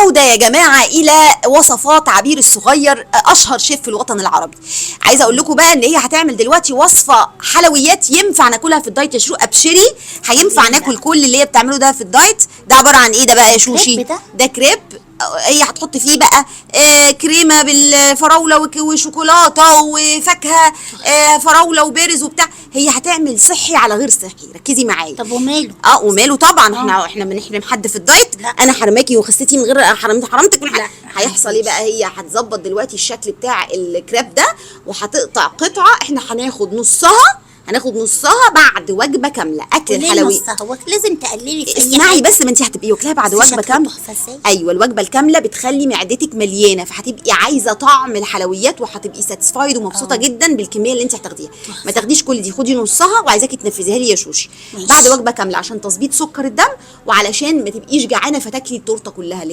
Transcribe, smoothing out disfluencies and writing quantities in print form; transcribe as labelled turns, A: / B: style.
A: والعودة يا جماعة إلى وصفات عبير الصغير، أشهر شيف في الوطن العربي. عايزة أقول لكم بقى إن هي هتعمل دلوقتي وصفة حلويات ينفع ناكلها في الدايت يا شروق، أبشري هينفع ناكل كل اللي هي بتعمله ده في الدايت. ده عبارة عن إيه ده بقى يا شوشي؟ ده كريب. هي هتحط فيه بقى كريمه بالفراوله وشوكولاته وفاكهه، فراوله وبارز وبتاع. هي هتعمل صحي على غير صحي، ركزي معايا.
B: طب وماله؟
A: وماله طبعا. احنا بنحرم حد في الدايت؟
B: لا.
A: انا حرماكي وخسيتي من غير حرمتك من حد.
B: لا.
A: هيحصل ايه بقى؟ هي هتظبط دلوقتي الشكل بتاع الكريب ده، وهتقطع قطعه. احنا هناخد نصها بعد وجبه كامله. اكل الحلويات
B: لازم تقللي في
A: اسمعي بس، ما انت هتبقي واكلاها بعد وجبه كامله. ايوه، الوجبه الكامله بتخلي معدتك مليانه، فهتبقي عايزه طعم الحلويات وهتبقي ساتسفايد ومبسوطه جدا بالكميه اللي انت هتاخديها. ما تاخديش كل دي، خدي نصها، وعايزاكي تنفذيها لي يا شوشي بعد وجبه كامله عشان تظبيط سكر الدم، وعلشان ما تبقيش جعانه فتاكلي التورته كلها.